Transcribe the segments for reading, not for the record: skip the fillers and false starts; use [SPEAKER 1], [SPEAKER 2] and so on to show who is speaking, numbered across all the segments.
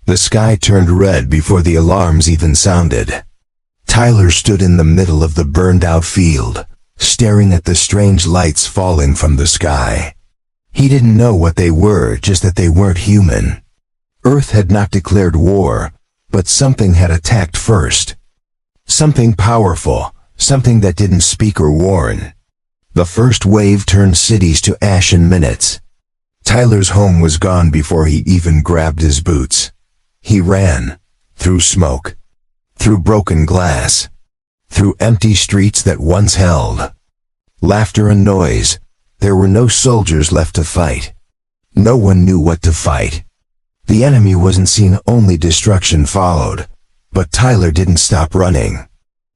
[SPEAKER 1] The sky turned red before the alarms even sounded. Tyler stood in the middle of the burned-out field, staring at the strange lights falling from the sky. He didn't know what they were, just that they weren't human. Earth had not declared war, but something had attacked first. Something powerful, something that didn't speak or warn. The first wave turned cities to ash in minutes. Tyler's home was gone before he even grabbed his boots. He ran, through smoke, through broken glass, through empty streets that once held. Laughter and noise. There were no soldiers left to fight. No one knew what to fight. The enemy wasn't seen, only destruction followed. But Tyler didn't stop running.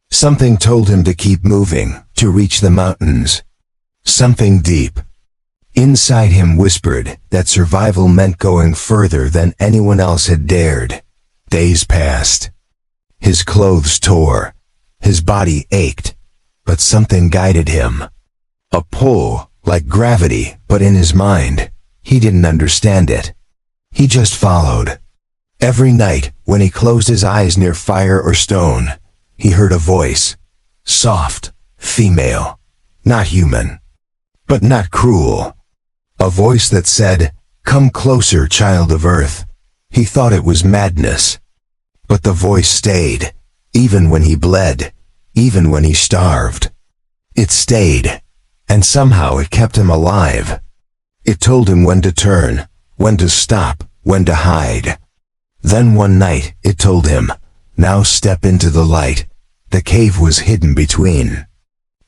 [SPEAKER 1] Something told him to keep moving, to reach the mountains. Something deep inside him whispered that survival meant going further than anyone else had dared. Days passed. His clothes tore. His body ached. But something guided him. A pull, like gravity, but in his mind. He didn't understand it. He just followed. Every night, when he closed his eyes near fire or stone, he heard a voice. Soft, female, not human, but not cruel. A voice that said, "Come closer, child of Earth." He thought it was madness. But the voice stayed, even when he bled, even when he starved. It stayed, and somehow it kept him alive. It told him when to turn, when to stop, when to hide. Then one night, it told him, "Now step into the light." The cave was hidden between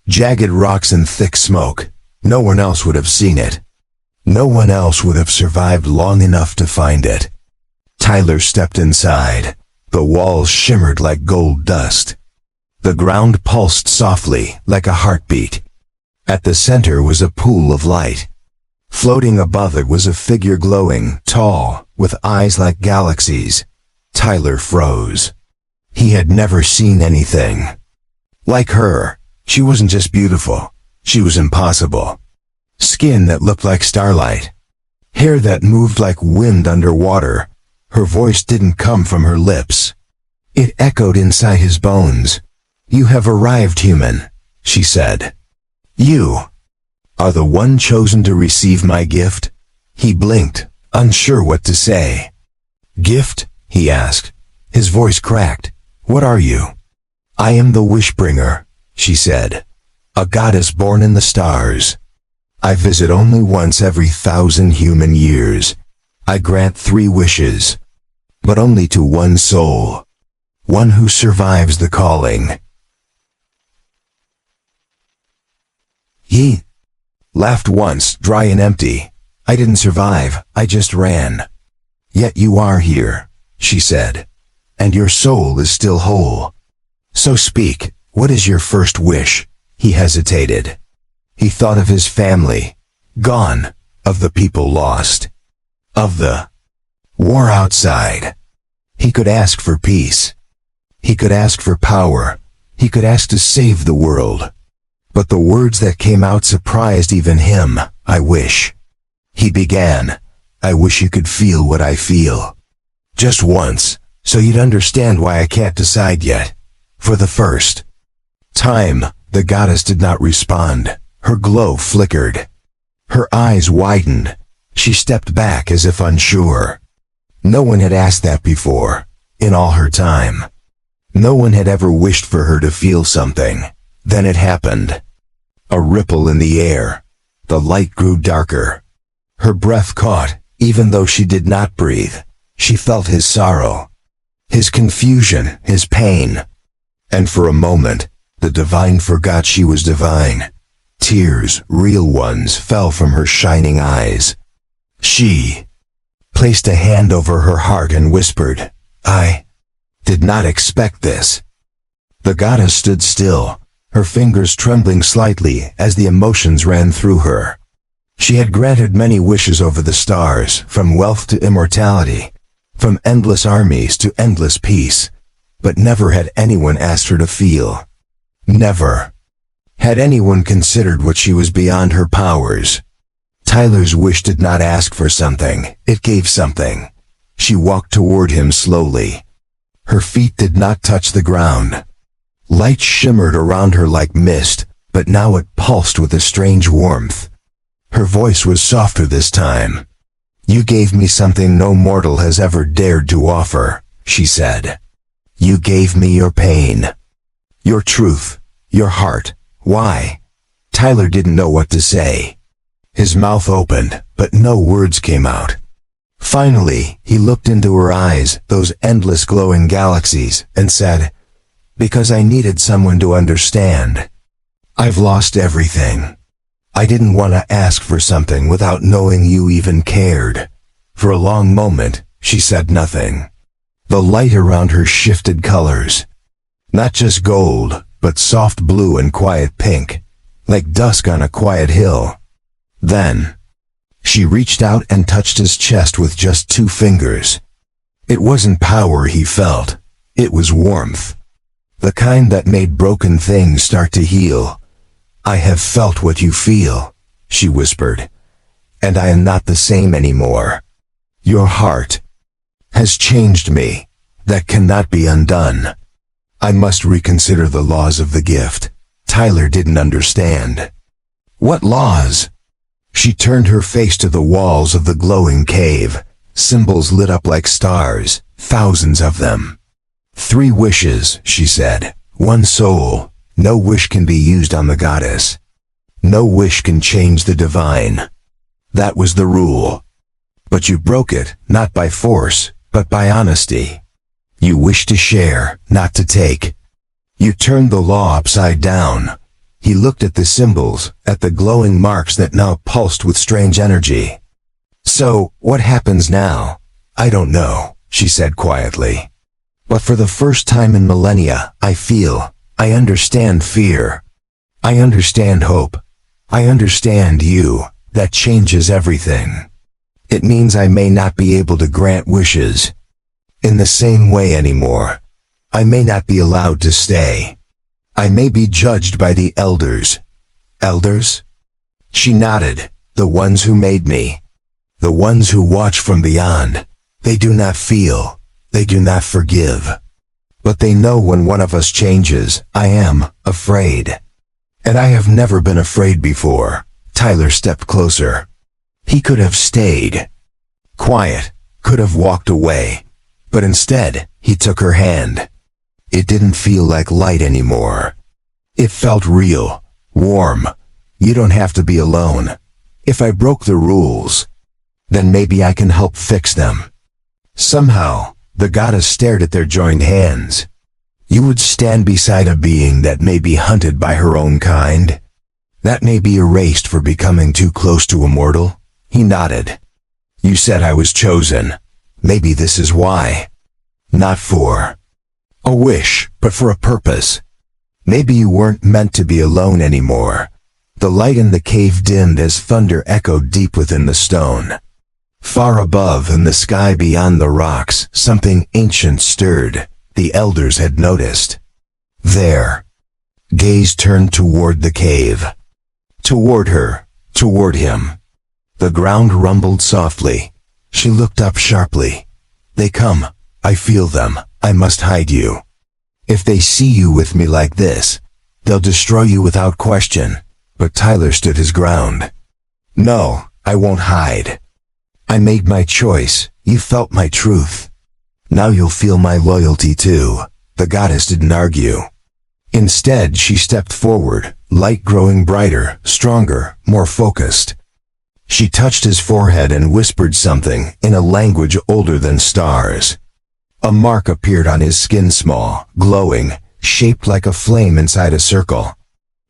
[SPEAKER 1] jagged rocks and thick smoke. No one else would have seen it. No one else would have survived long enough to find it. Tyler stepped inside. The walls shimmered like gold dust. The ground pulsed softly, like a heartbeat. At the center was a pool of light. Floating above it was a figure glowing, tall, with eyes like galaxies. Tyler froze. He had never seen anything like her. She wasn't just beautiful. She was impossible. Skin that looked like starlight. Hair that moved like wind underwater. Her voice didn't come from her lips. It echoed inside his bones. "You have arrived, human," she said. "You are the one chosen to receive my gift." He blinked, unsure what to say. "Gift?" he asked. His voice cracked. "What are you?" "I am the Wishbringer," she said. "A goddess born in the stars. I visit only once every 1,000 human years. I grant 3 wishes, but only to one soul. One who survives the calling." He laughed once, dry and empty. "I didn't survive, I just ran." "Yet you are here," she said. "And your soul is still whole. So speak, what is your first wish?" He hesitated. He thought of his family, gone, of the people lost, of the war outside. He could ask for peace. He could ask for power. He could ask to save the world. But the words that came out surprised even him. "I wish." He began. "I wish you could feel what I feel. Just once, so you'd understand why I can't decide yet. For the first time." The goddess did not respond. Her glow flickered. Her eyes widened. She stepped back as if unsure. No one had asked that before, in all her time. No one had ever wished for her to feel something. Then it happened. A ripple in the air. The light grew darker. Her breath caught, even though she did not breathe. She felt his sorrow, his confusion, his pain. And for a moment, the divine forgot she was divine. Tears, real ones, fell from her shining eyes. She placed a hand over her heart and whispered, "I did not expect this." The goddess stood still, her fingers trembling slightly as the emotions ran through her. She had granted many wishes over the stars, from wealth to immortality, from endless armies to endless peace, but never had anyone asked her to feel. Never had anyone considered what she was beyond her powers. Tyler's wish did not ask for something, it gave something. She walked toward him slowly. Her feet did not touch the ground. Light shimmered around her like mist, but now it pulsed with a strange warmth. Her voice was softer this time. "You gave me something no mortal has ever dared to offer," she said. "You gave me your pain. Your truth. Your heart." "Why?" Tyler didn't know what to say. His mouth opened, but no words came out. Finally, he looked into her eyes, those endless glowing galaxies, and said, "Because I needed someone to understand. I've lost everything. I didn't want to ask for something without knowing you even cared." For a long moment, she said nothing. The light around her shifted colors. Not just gold, but soft blue and quiet pink, like dusk on a quiet hill. Then, she reached out and touched his chest with just 2 fingers. It wasn't power he felt. It was warmth. The kind that made broken things start to heal. "I have felt what you feel," she whispered. "And I am not the same anymore. Your heart has changed me. That cannot be undone. I must reconsider the laws of the gift." Tyler didn't understand. "What laws?" She turned her face to the walls of the glowing cave. Symbols lit up like stars, thousands of them. 3 wishes, she said. 1 soul. No wish can be used on the goddess. No wish can change the divine. That was the rule. But you broke it, not by force, but by honesty. You wished to share, not to take. You turned the law upside down. He looked at the symbols, at the glowing marks that now pulsed with strange energy. "So, what happens now?" "I don't know," she said quietly. "But for the first time in millennia, I understand fear. I understand hope. I understand you. That changes everything. It means I may not be able to grant wishes in the same way anymore. I may not be allowed to stay. I may be judged by the elders." "Elders?" She nodded. "The ones who made me. The ones who watch from beyond. They do not feel. They do not forgive. But they know when one of us changes. I am afraid. And I have never been afraid before." Tyler stepped closer. He could have stayed quiet, could have walked away. But instead, he took her hand. It didn't feel like light anymore. It felt real, warm. "You don't have to be alone. If I broke the rules, then maybe I can help fix them." Somehow, the goddess stared at their joined hands. "You would stand beside a being that may be hunted by her own kind? That may be erased for becoming too close to a mortal?" He nodded. "You said I was chosen. Maybe this is why. Not for a wish, but for a purpose. Maybe you weren't meant to be alone anymore." The light in the cave dimmed as thunder echoed deep within the stone. Far above, in the sky beyond the rocks, something ancient stirred. The elders had noticed. Their gaze turned toward the cave. Toward her. Toward him. The ground rumbled softly. She looked up sharply. "They come. I feel them. I must hide you. If they see you with me like this, they'll destroy you without question." But Tyler stood his ground. "No, I won't hide. I made my choice. You felt my truth. Now you'll feel my loyalty too." The goddess didn't argue. Instead, she stepped forward, light growing brighter, stronger, more focused. She touched his forehead and whispered something in a language older than stars. A mark appeared on his skin, small, glowing, shaped like a flame inside a circle.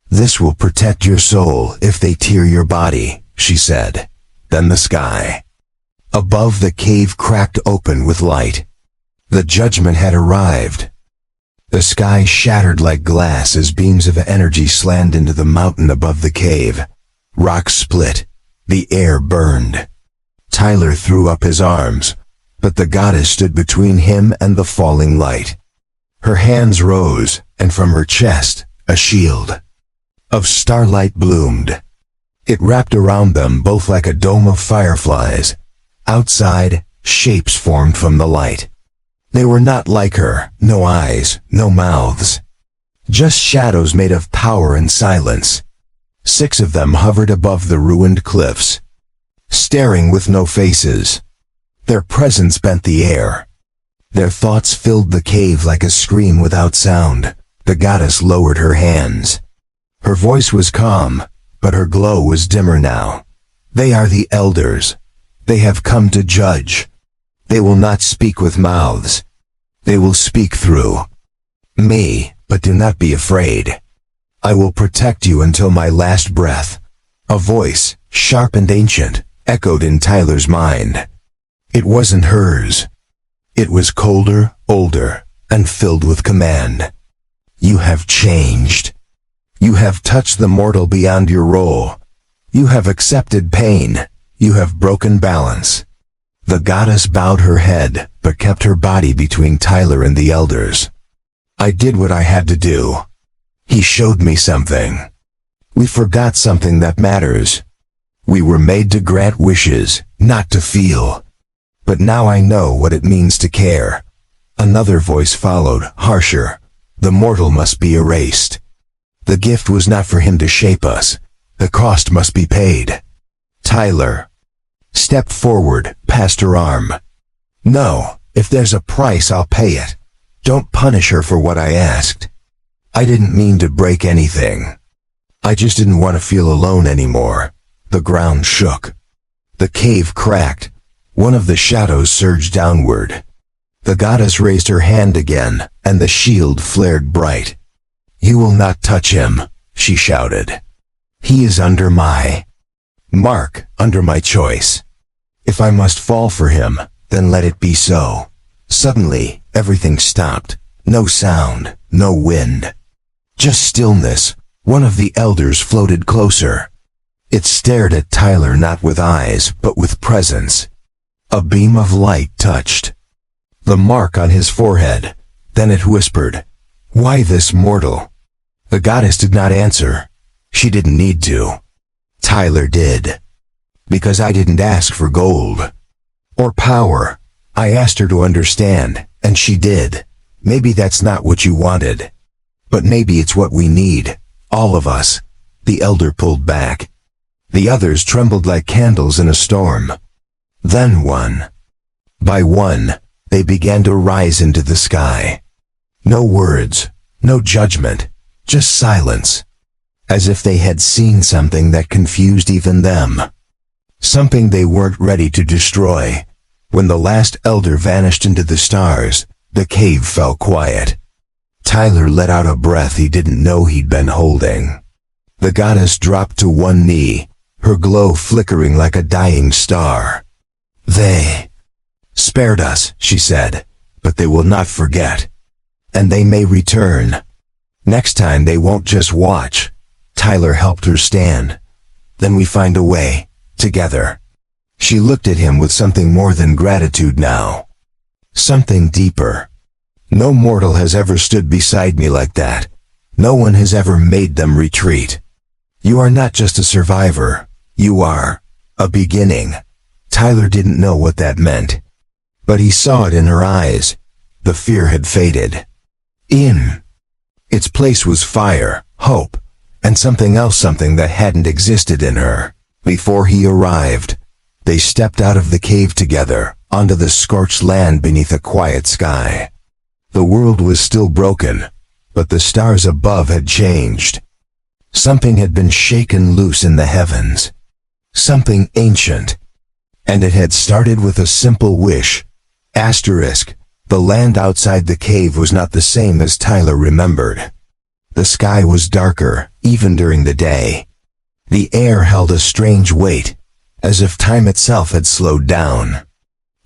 [SPEAKER 1] "This will protect your soul if they tear your body," she said. Then the sky above the cave cracked open with light. The judgment had arrived. The sky shattered like glass as beams of energy slammed into the mountain above the cave. Rocks split. The air burned. Tyler threw up his arms, but the goddess stood between him and the falling light. Her hands rose, and from her chest, a shield of starlight bloomed. It wrapped around them both like a dome of fireflies. Outside, Shapes formed from the light. They were not like her, no eyes, no mouths. Just shadows made of power and silence. 6 of them hovered above the ruined cliffs, staring with no faces. Their presence bent the air. Their thoughts filled the cave like a scream without sound. The goddess lowered her hands. Her voice was calm, but her glow was dimmer now. They are the elders. They have come to judge. They will not speak with mouths. They will speak through me, but do not be afraid. I will protect you until my last breath. A voice, sharp and ancient, echoed in Tyler's mind. It wasn't hers. It was colder, older, and filled with command. You have changed. You have touched the mortal beyond your role. You have accepted pain. You have broken balance. The goddess bowed her head, but kept her body between Tyler and the elders. I did what I had to do. He showed me something. We forgot something that matters. We were made to grant wishes, not to feel. But now I know what it means to care. Another voice followed, harsher. The mortal must be erased. The gift was not for him to shape us. The cost must be paid. Tyler stepped forward, past her arm. No, if there's a price, I'll pay it. Don't punish her for what I asked. I didn't mean to break anything. I just didn't want to feel alone anymore. The ground shook. The cave cracked. One of the shadows surged downward. The goddess raised her hand again, and the shield flared bright. You will not touch him, she shouted. He is under my mark, under my choice. If I must fall for him, then let it be so. Suddenly, everything stopped. No sound, no wind. Just stillness. One of the elders floated closer. It stared at Tyler not with eyes, but with presence. A beam of light touched the mark on his forehead. Then it whispered, "Why this mortal?" The goddess did not answer. She didn't need to. Tyler did. Because I didn't ask for gold or power. I asked her to understand, and she did. Maybe that's not what you wanted. But maybe it's what we need, all of us. The elder pulled back. The others trembled like candles in a storm. Then one by one, they began to rise into the sky. No words, no judgment, just silence. As if they had seen something that confused even them. Something they weren't ready to destroy. When the last elder vanished into the stars, the cave fell quiet. Tyler let out a breath he didn't know he'd been holding. The goddess dropped to one knee, her glow flickering like a dying star. They spared us, she said, but they will not forget. And they may return. Next time they won't just watch. Tyler helped her stand. Then we find a way, together. She looked at him with something more than gratitude now. Something deeper. No mortal has ever stood beside me like that. No one has ever made them retreat. You are not just a survivor. You are a beginning. Tyler didn't know what that meant. But he saw it in her eyes. The fear had faded. In its place was fire, hope, and something else, something that hadn't existed in her. Before he arrived, they stepped out of the cave together, onto the scorched land beneath a quiet sky. The world was still broken, but the stars above had changed. Something had been shaken loose in the heavens. Something ancient. And it had started with a simple wish. Asterisk, the land outside the cave was not the same as Tyler remembered. The sky was darker, even during the day. The air held a strange weight, as if time itself had slowed down.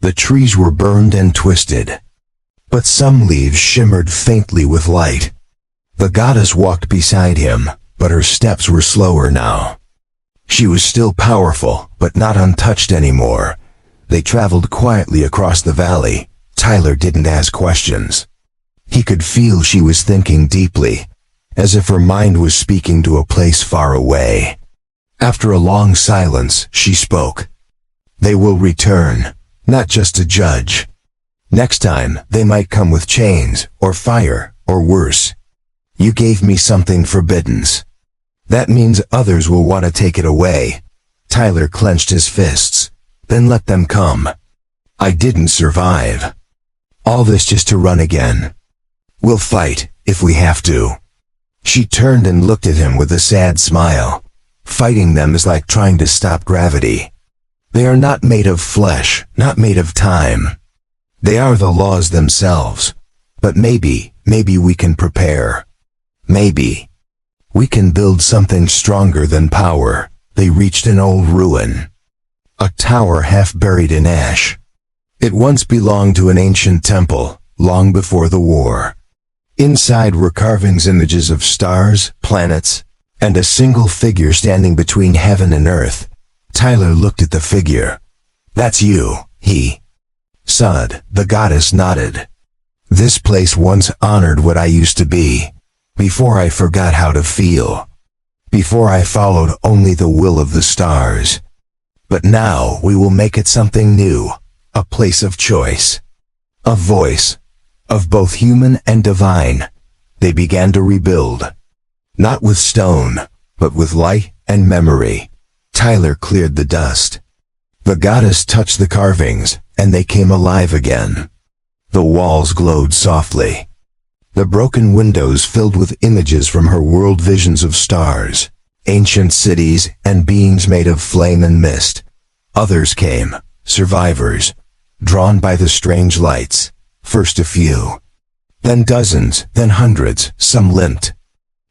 [SPEAKER 1] The trees were burned and twisted, but some leaves shimmered faintly with light. The goddess walked beside him, but her steps were slower now. She was still powerful, but not untouched anymore. They traveled quietly across the valley. Tyler didn't ask questions. He could feel she was thinking deeply, as if her mind was speaking to a place far away. After a long silence, she spoke. They will return. not just to judge. Next time, they might come with chains, or fire, or worse. You gave me something forbidden. That means others will want to take it away. Tyler clenched his fists. Then let them come. I didn't survive. All this just to run again. We'll fight, if we have to. She turned and looked at him with a sad smile. Fighting them is like trying to stop gravity. They are not made of flesh, not made of time. They are the laws themselves. But maybe we can prepare. Maybe. We can build something stronger than power. They reached an old ruin. A tower half buried in ash. It once belonged to an ancient temple, long before the war. Inside were carvings, images of stars, planets, and a single figure standing between heaven and earth. Tyler looked at the figure. That's you, he said. The goddess nodded. This place once honored what I used to be, before I forgot how to feel, before I followed only the will of the stars. But now we will make it something new, a place of choice, a voice, of both human and divine. They began to rebuild, not with stone, but with light and memory. Tyler cleared the dust. The goddess touched the carvings, and they came alive again. The walls glowed softly. The broken windows filled with images from her world, visions of stars, ancient cities, and beings made of flame and mist. Others came, survivors, drawn by the strange lights. First a few, then dozens, then hundreds. Some limped,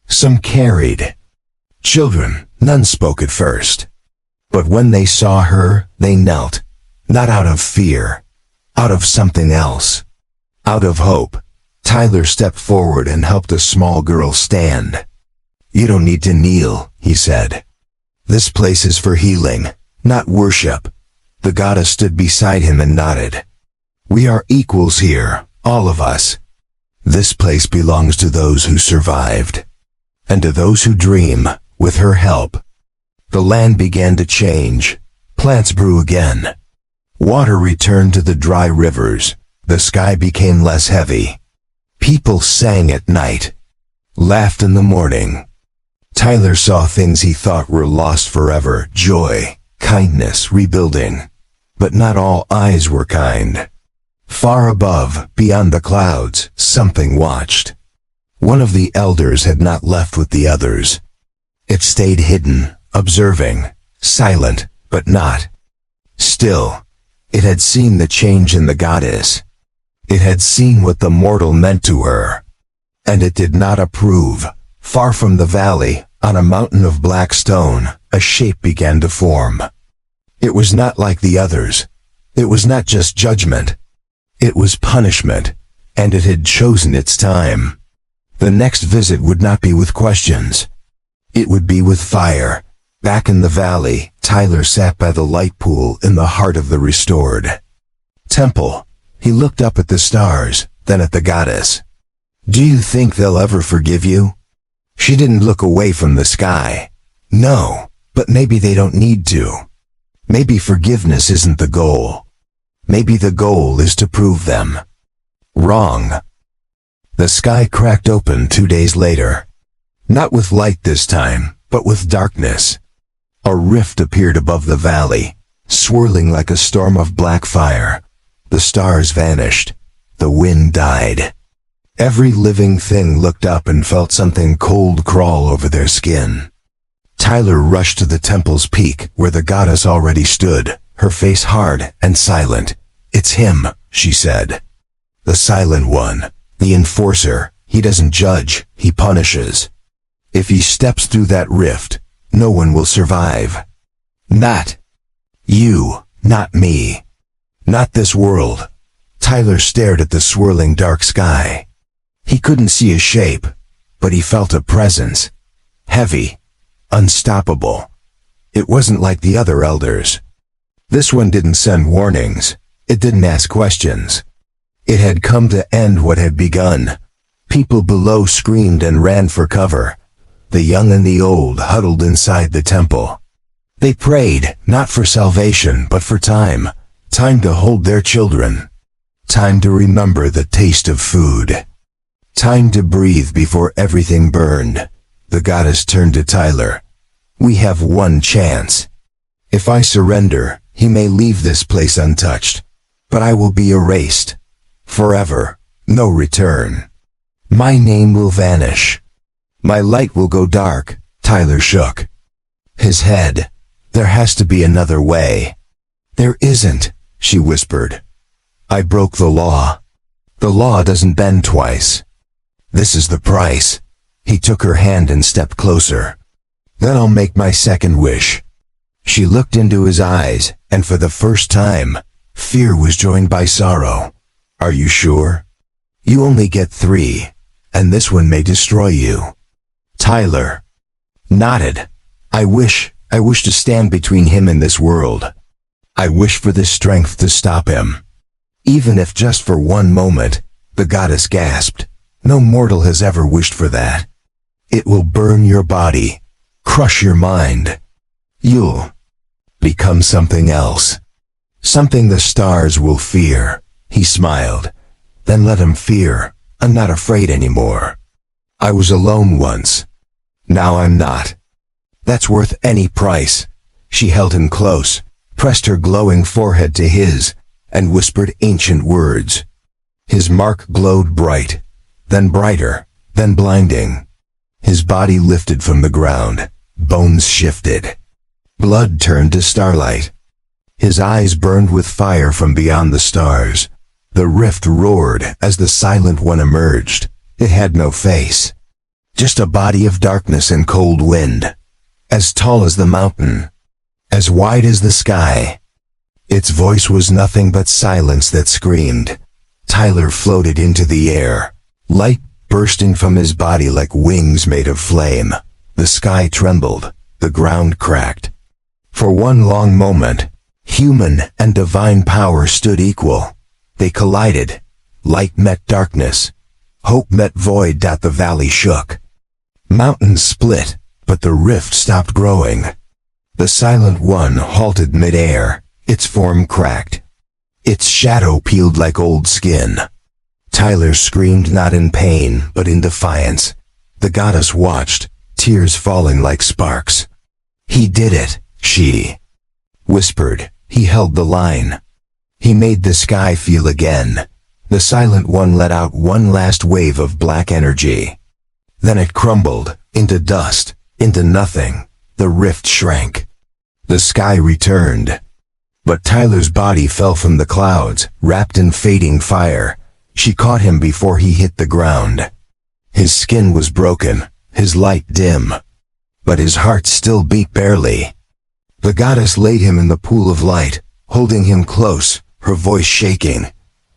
[SPEAKER 1] some carried children. None spoke at first. But when they saw her, they knelt, not out of fear, out of something else, out of hope. Tyler stepped forward and helped a small girl stand. You don't need to kneel, he said. This place is for healing, not worship. The goddess stood beside him and nodded. We are equals here, all of us. This place belongs to those who survived, and to those who dream. With her help, the land began to change. Plants grew again. Water returned to the dry rivers. The sky became less heavy. People sang at night, laughed in the morning. Tyler saw things he thought were lost forever: joy, kindness, rebuilding. But not all eyes were kind. Far above, beyond the clouds, something watched. One of the elders had not left with the others. It stayed hidden, observing, silent, but not still. It had seen the change in the goddess. It had seen what the mortal meant to her. And it did not approve. Far from the valley, on a mountain of black stone, a shape began to form. It was not like the others. It was not just judgment. It was punishment, and it had chosen its time. The next visit would not be with questions. It would be with fire. Back in the valley, Tyler sat by the light pool in the heart of the restored temple. He looked up at the stars, then at the goddess. Do you think they'll ever forgive you? She didn't look away from the sky. No, but maybe they don't need to. Maybe forgiveness isn't the goal. Maybe the goal is to prove them wrong. The sky cracked open 2 days later. Not with light this time, but with darkness. A rift appeared above the valley, swirling like a storm of black fire. The stars vanished. The wind died. Every living thing looked up and felt something cold crawl over their skin. Tyler rushed to the temple's peak, where the goddess already stood, her face hard and silent. It's him, she said. The silent one, the enforcer. He doesn't judge, he punishes. If he steps through that rift, no one will survive. Not you, not me, not this world. Tyler stared at the swirling dark sky. He couldn't see a shape, but he felt a presence. Heavy, unstoppable. It wasn't like the other elders. This one didn't send warnings. It didn't ask questions. It had come to end what had begun. People below screamed and ran for cover. The young and the old huddled inside the temple. They prayed, not for salvation, but for time. Time to hold their children. Time to remember the taste of food. Time to breathe before everything burned. The goddess turned to Tyler. We have one chance. If I surrender, he may leave this place untouched. But I will be erased. Forever. No return. My name will vanish. My light will go dark. Tyler shook his head. There has to be another way. There isn't, she whispered. I broke the law. The law doesn't bend twice. This is the price. He took her hand and stepped closer. Then I'll make my second wish. She looked into his eyes, and for the first time, fear was joined by sorrow. Are you sure? You only get 3, and this one may destroy you. Tyler nodded. I wish to stand between him and this world. I wish for the strength to stop him. Even if just for one moment, the goddess gasped. No mortal has ever wished for that. It will burn your body, crush your mind. You'll become something else. Something the stars will fear. He smiled. Then let him fear. I'm not afraid anymore. I was alone once. Now I'm not. That's worth any price. She held him close, pressed her glowing forehead to his, and whispered ancient words. His mark glowed bright, then brighter, then blinding. His body lifted from the ground, bones shifted. Blood turned to starlight. His eyes burned with fire from beyond the stars. The rift roared as the Silent One emerged. It had no face. Just a body of darkness and cold wind. As tall as the mountain. As wide as the sky. Its voice was nothing but silence that screamed. Tyler floated into the air. Light bursting from his body like wings made of flame. The sky trembled. The ground cracked. For one long moment, human and divine power stood equal. They collided. Light met darkness. Hope met void. The valley shook. Mountains split, but the rift stopped growing. The Silent One halted midair. Its form cracked. Its shadow peeled like old skin. Tyler screamed not in pain, but in defiance. The goddess watched, tears falling like sparks. He did it, she whispered. He held the line. He made the sky feel again. The Silent One let out one last wave of black energy. Then it crumbled, into dust, into nothing. The rift shrank. The sky returned. But Tyler's body fell from the clouds, wrapped in fading fire. She caught him before he hit the ground. His skin was broken, his light dim. But his heart still beat barely. The goddess laid him in the pool of light, holding him close, her voice shaking.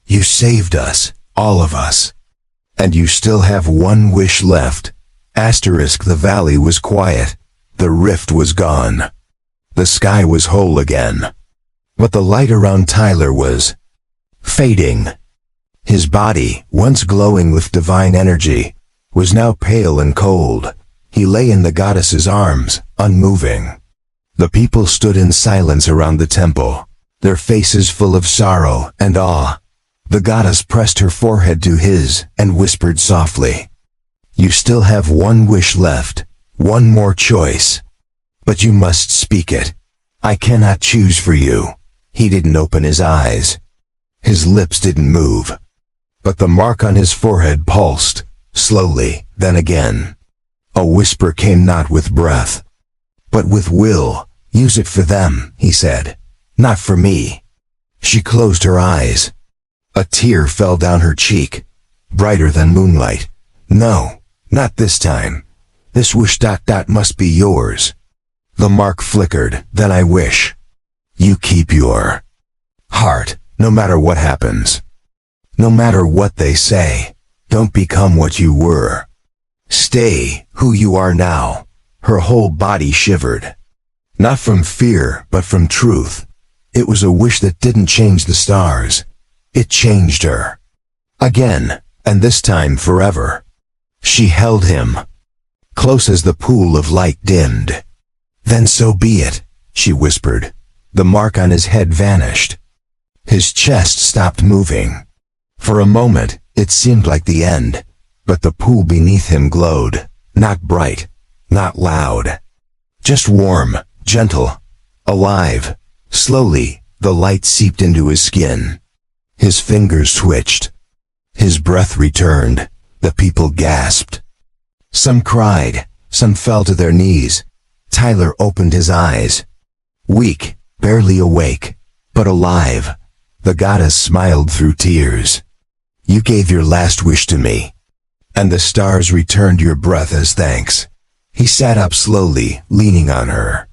[SPEAKER 1] You saved us, all of us. And you still have one wish left. The valley was quiet. The rift was gone. The sky was whole again. But the light around Tyler was fading. His body, once glowing with divine energy, was now pale and cold. He lay in the goddess's arms, unmoving. The people stood in silence around the temple, their faces full of sorrow and awe. The goddess pressed her forehead to his and whispered softly, You still have one wish left, one more choice. But you must speak it. I cannot choose for you. He didn't open his eyes. His lips didn't move. But the mark on his forehead pulsed, slowly, then again. A whisper came not with breath, but with will. Use it for them, he said, not for me. She closed her eyes. A tear fell down her cheek, brighter than moonlight. No, not this time. This wish must be yours. The mark flickered. Then I wish. You keep your heart, no matter what happens. No matter what they say. Don't become what you were. Stay who you are now. Her whole body shivered. Not from fear, but from truth. It was a wish that didn't change the stars. It changed her. Again, and this time forever. She held him, close as the pool of light dimmed. Then so be it, she whispered. The mark on his head vanished. His chest stopped moving. For a moment, it seemed like the end, but the pool beneath him glowed, not bright, not loud. Just warm, gentle, alive. Slowly, the light seeped into his skin. His fingers twitched. His breath returned. The people gasped. Some cried, some fell to their knees. Tyler opened his eyes. Weak, barely awake, but alive. The goddess smiled through tears. You gave your last wish to me, and the stars returned your breath as thanks. He sat up slowly, leaning on her.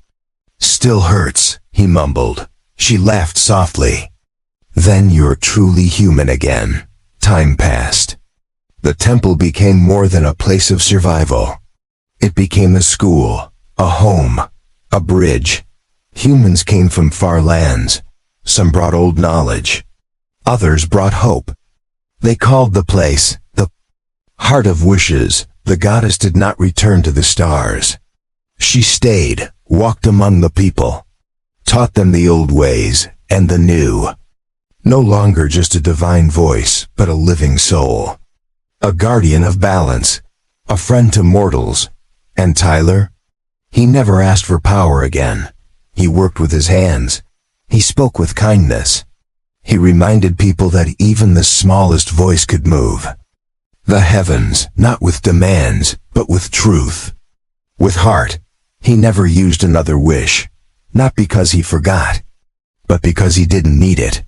[SPEAKER 1] Still hurts, he mumbled. She laughed softly. Then you're truly human again. Time passed. The temple became more than a place of survival. It became a school, a home, a bridge. Humans came from far lands. Some brought old knowledge. Others brought hope. They called the place the Heart of Wishes. The goddess did not return to the stars. She stayed, walked among the people, taught them the old ways and the new. No longer just a divine voice, but a living soul. A guardian of balance, a friend to mortals. And Tyler? He never asked for power again. He worked with his hands. He spoke with kindness. He reminded people that even the smallest voice could move the heavens, not with demands, but with truth. With heart. He never used another wish, not because he forgot, but because he didn't need it.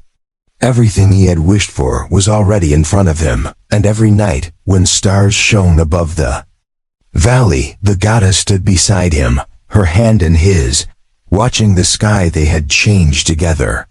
[SPEAKER 1] Everything he had wished for was already in front of him, and every night, when stars shone above the valley, the goddess stood beside him, her hand in his, watching the sky they had changed together.